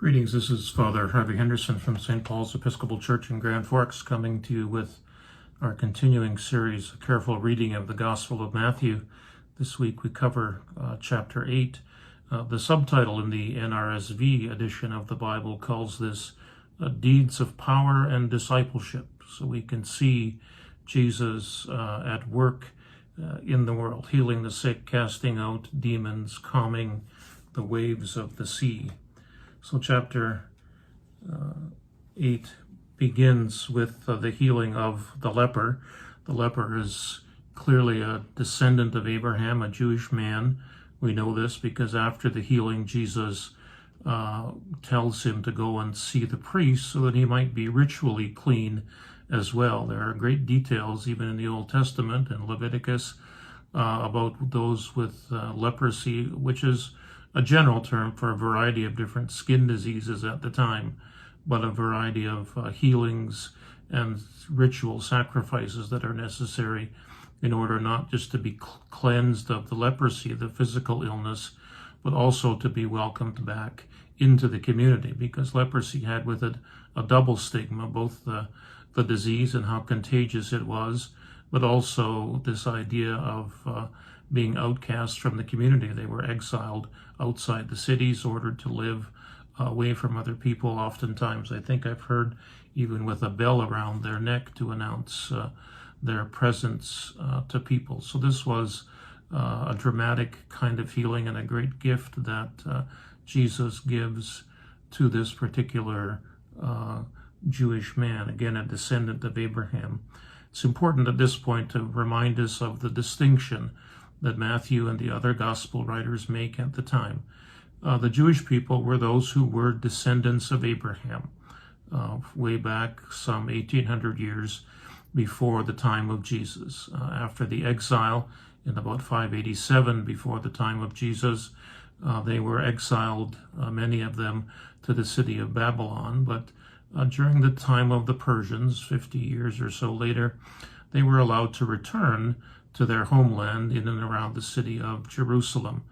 Greetings, this is Father Harvey Henderson from St. Paul's Episcopal Church in Grand Forks, coming to you with our continuing series, a careful reading of the Gospel of Matthew. This week we cover chapter 8. The subtitle in the NRSV edition of the Bible calls this Deeds of Power and Discipleship. So we can see Jesus at work in the world, healing the sick, casting out demons, calming the waves of the sea. So chapter 8 begins with the healing of the leper. The leper is clearly a descendant of Abraham, a Jewish man. We know this because after the healing, Jesus tells him to go and see the priest so that he might be ritually clean as well. There are great details, even in the Old Testament and Leviticus, about those with leprosy, which is a general term for a variety of different skin diseases at the time, but a variety of healings and ritual sacrifices that are necessary in order not just to be cleansed of the leprosy, the physical illness, but also to be welcomed back into the community, because leprosy had with it a double stigma, both the disease and how contagious it was, but also this idea of being outcast from the community. They were exiled outside the cities, ordered to live away from other people. Oftentimes, I think I've heard, even with a bell around their neck to announce their presence to people. So this was a dramatic kind of healing and a great gift that Jesus gives to this particular Jewish man, again, a descendant of Abraham. It's important at this point to remind us of the distinction that Matthew and the other gospel writers make at the time. The Jewish people were those who were descendants of Abraham, way back some 1800 years before the time of Jesus. After the exile in about 587 before the time of Jesus, they were exiled, many of them, to the city of Babylon. But during the time of the Persians, 50 years or so later, they were allowed to return to their homeland in and around the city of Jerusalem.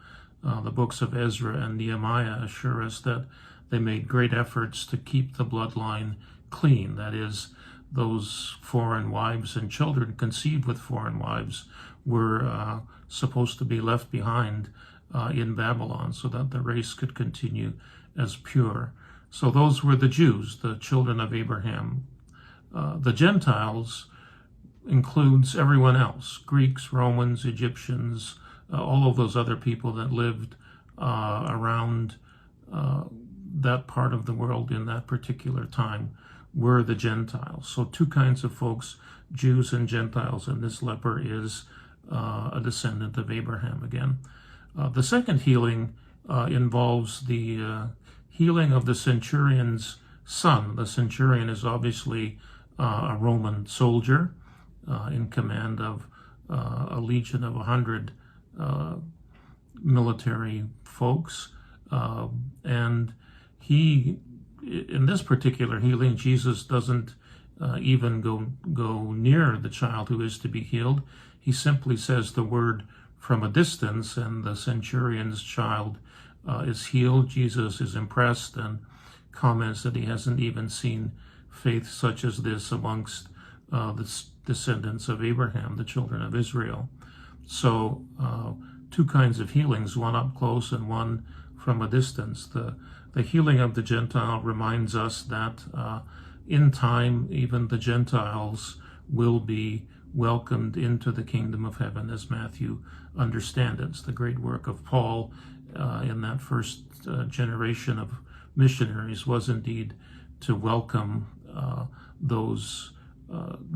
The books of Ezra and Nehemiah assure us that they made great efforts to keep the bloodline clean. That is, those foreign wives and children conceived with foreign wives were supposed to be left behind in Babylon so that the race could continue as pure. So those were the Jews, the children of Abraham. The Gentiles includes everyone else, Greeks, Romans, Egyptians, all of those other people that lived around that part of the world in that particular time were the Gentiles. So two kinds of folks, Jews and Gentiles, and this leper is a descendant of Abraham again. The second healing involves the healing of the centurion's son. The centurion is obviously a Roman soldier in command of a legion of 100 military folks. And he, in this particular healing, Jesus doesn't even go near the child who is to be healed. He simply says the word from a distance, and the centurion's child is healed. Jesus is impressed and comments that he hasn't even seen faith such as this amongst the descendants of Abraham, the children of Israel. So two kinds of healings, one up close and one from a distance. The healing of the Gentile reminds us that in time, even the Gentiles will be welcomed into the kingdom of heaven, as Matthew understands it. It's the great work of Paul in that first generation of missionaries was indeed to welcome those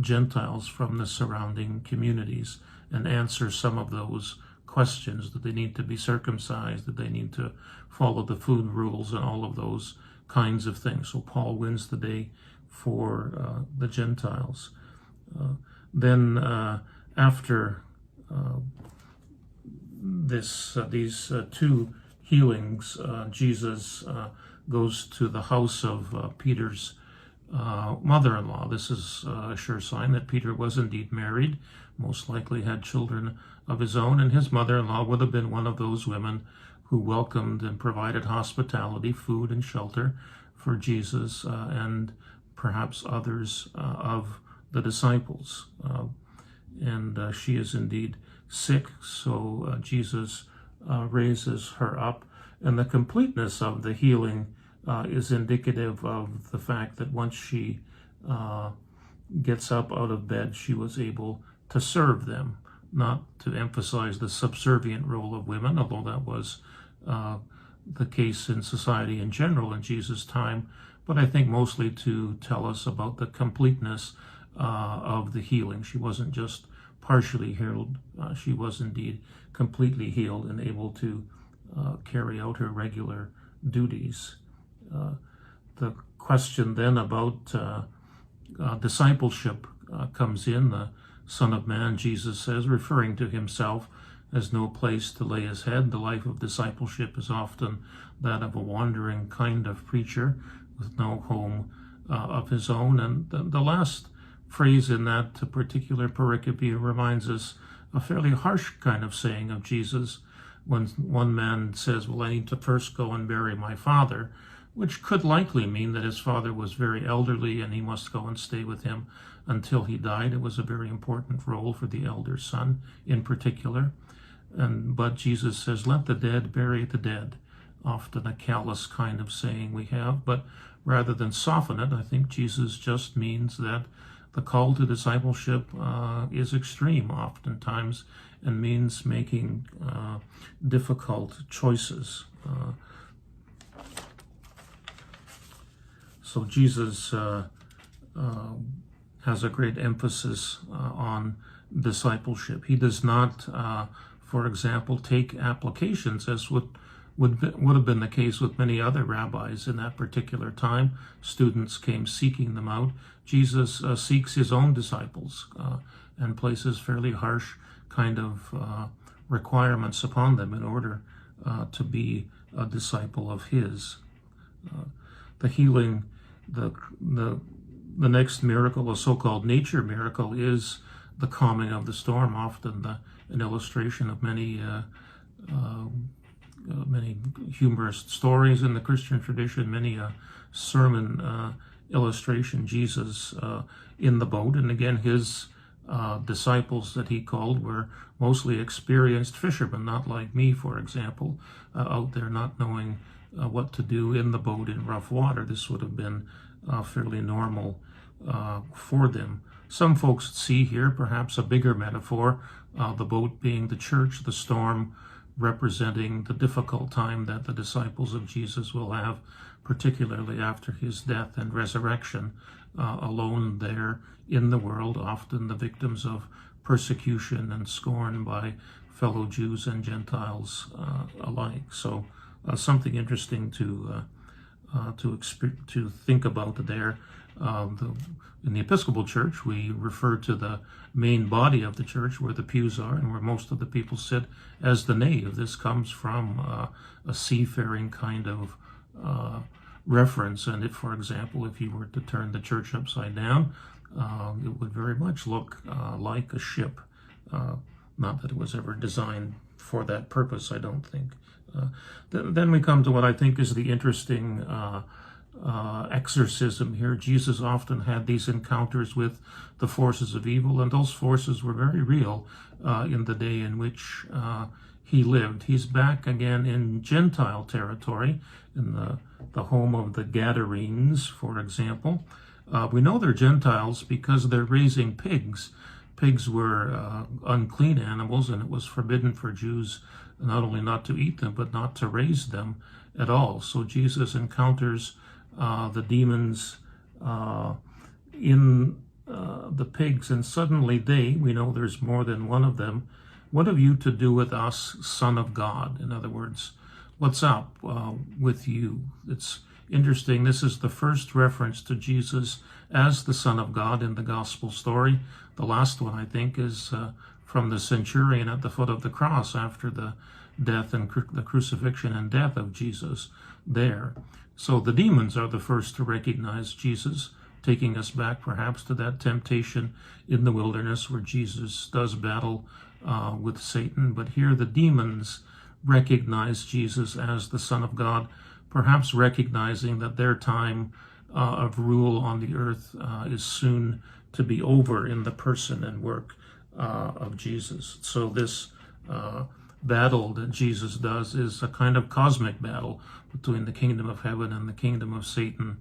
Gentiles from the surrounding communities and answer some of those questions, that they need to be circumcised, that they need to follow the food rules and all of those kinds of things. So Paul wins the day for the Gentiles. Then after these two healings, Jesus goes to the house of Peter's mother-in-law. This is a sure sign that Peter was indeed married, most likely had children of his own, and his mother-in-law would have been one of those women who welcomed and provided hospitality, food and shelter for Jesus and perhaps others of the disciples. And she is indeed sick, so Jesus raises her up. And the completeness of the healing is indicative of the fact that once she gets up out of bed, she was able to serve them, not to emphasize the subservient role of women, although that was the case in society in general in Jesus' time, but I think mostly to tell us about the completeness of the healing. She wasn't just partially healed, she was indeed completely healed and able to carry out her regular duties. The question then about discipleship comes in. The Son of Man, Jesus says, referring to himself, has no place to lay his head. The life of discipleship is often that of a wandering kind of preacher with no home of his own. And the last phrase in that particular pericope reminds us a fairly harsh kind of saying of Jesus when one man says, well, I need to first go and bury my father, which could likely mean that his father was very elderly and he must go and stay with him until he died. It was a very important role for the elder son in particular. But Jesus says, let the dead bury the dead, often a callous kind of saying we have. But rather than soften it, I think Jesus just means that the call to discipleship is extreme oftentimes and means making difficult choices. So Jesus has a great emphasis on discipleship. He does not, for example, take applications as would have been the case with many other rabbis in that particular time. Students came seeking them out. Jesus seeks his own disciples and places fairly harsh kind of requirements upon them in order to be a disciple of his. The healing, the next miracle, a so-called nature miracle, is the calming of the storm, often an illustration of many humorous stories in the Christian tradition, many sermon illustration. Jesus in the boat, and again his disciples that he called were mostly experienced fishermen, not like me, for example, out there not knowing what to do in the boat in rough water. This would have been fairly normal for them. Some folks see here perhaps a bigger metaphor, the boat being the church, the storm representing the difficult time that the disciples of Jesus will have, particularly after his death and resurrection, alone there in the world, often the victims of persecution and scorn by fellow Jews and Gentiles alike. So something interesting to think about there. In the Episcopal Church, we refer to the main body of the church where the pews are and where most of the people sit as the nave. This comes from a seafaring kind of reference. And if, for example, if you were to turn the church upside down, it would very much look like a ship. Not that it was ever designed for that purpose, I don't think. Then we come to what I think is the interesting exorcism here. Jesus often had these encounters with the forces of evil, and those forces were very real in the day in which he lived. He's back again in Gentile territory, in the home of the Gadarenes, for example. We know they're Gentiles because they're raising pigs. Pigs were unclean animals, and it was forbidden for Jews not only not to eat them, but not to raise them at all. So Jesus encounters the demons in the pigs, and suddenly we know there's more than one of them. What have you to do with us, Son of God? In other words, what's up with you? It's interesting. This is the first reference to Jesus as the Son of God in the gospel story. The last one, I think, is from the centurion at the foot of the cross after the death and the crucifixion and death of Jesus there. So the demons are the first to recognize Jesus, taking us back perhaps to that temptation in the wilderness where Jesus does battle with Satan. But here the demons, recognize Jesus as the Son of God, perhaps recognizing that their time of rule on the earth is soon to be over in the person and work of Jesus. So this battle that Jesus does is a kind of cosmic battle between the kingdom of heaven and the kingdom of Satan.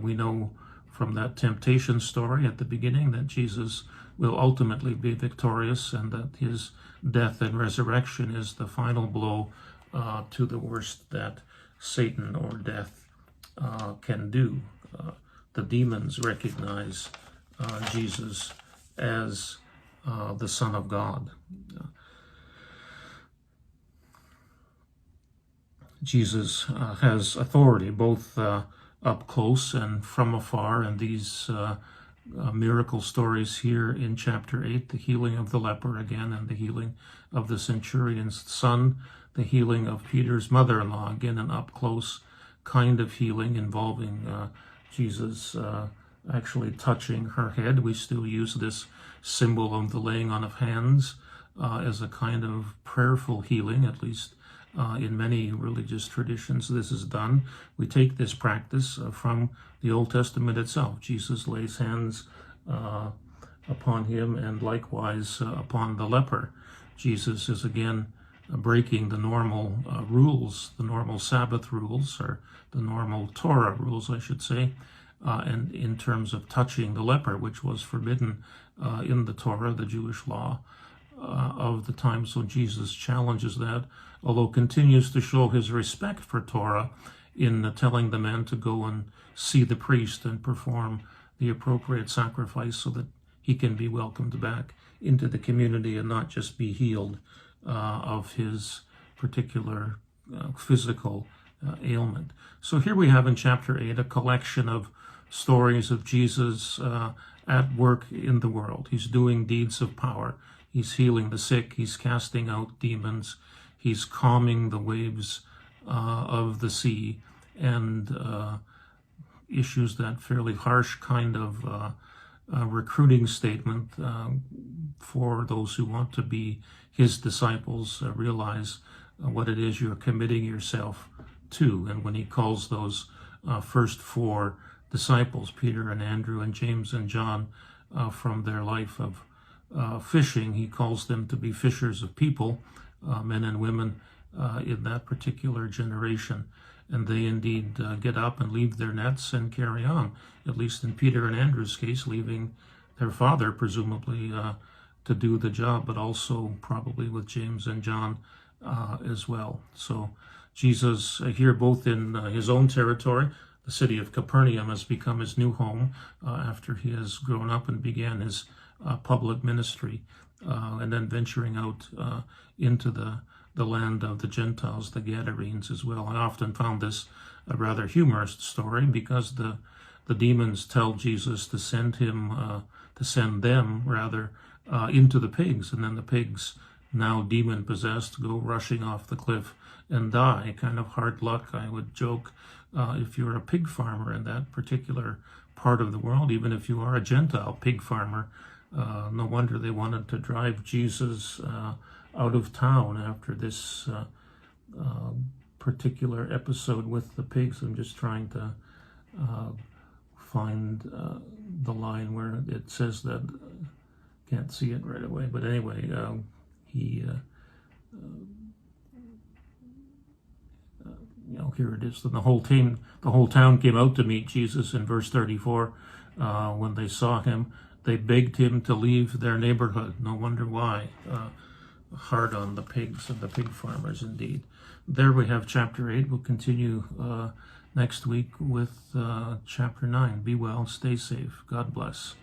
We know from that temptation story at the beginning that Jesus will ultimately be victorious, and that his death and resurrection is the final blow to the worst that Satan or death can do. The demons recognize Jesus as the Son of God. Jesus has authority both up close and from afar, and these miracle stories here in chapter 8, the healing of the leper again, and the healing of the centurion's son, the healing of Peter's mother-in-law, again an up-close kind of healing involving Jesus actually touching her head. We still use this symbol of the laying on of hands as a kind of prayerful healing, at least in many religious traditions this is done. We take this practice from the Old Testament itself. Jesus lays hands upon him, and likewise upon the leper. Jesus is again breaking the normal rules, the normal Sabbath rules, or the normal Torah rules, I should say, and in terms of touching the leper, which was forbidden in the Torah, the Jewish law of the time. So Jesus challenges that, although continues to show his respect for Torah in telling the man to go and see the priest and perform the appropriate sacrifice so that he can be welcomed back into the community and not just be healed of his particular physical ailment. So here we have in chapter 8 a collection of stories of Jesus at work in the world. He's doing deeds of power. He's healing the sick. He's casting out demons. He's calming the waves of the sea, and issues that fairly harsh kind of recruiting statement for those who want to be his disciples. Realize what it is you're committing yourself to. And when he calls those first four disciples, Peter and Andrew and James and John, from their life of fishing, he calls them to be fishers of people, men and women in that particular generation. And they indeed get up and leave their nets and carry on, at least in Peter and Andrew's case, leaving their father, presumably, to do the job, but also probably with James and John as well. So Jesus here, both in his own territory, the city of Capernaum has become his new home after he has grown up and began his public ministry, and then venturing out into the land of the Gentiles, the Gadarenes as well. I often found this a rather humorous story, because the demons tell Jesus to send them into the pigs, and then the pigs, now demon possessed, go rushing off the cliff and die. Kind of hard luck, I would joke, if you're a pig farmer in that particular part of the world, even if you are a Gentile pig farmer. No wonder they wanted to drive Jesus out of town after this particular episode with the pigs. I'm just trying to find the line where it says that. Can't see it right away, but anyway, here it is. The whole town came out to meet Jesus in verse 34. When they saw him, they begged him to leave their neighborhood. No wonder why. Hard on the pigs and the pig farmers, indeed. There we have chapter 8. We'll continue next week with chapter 9. Be well, stay safe. God bless.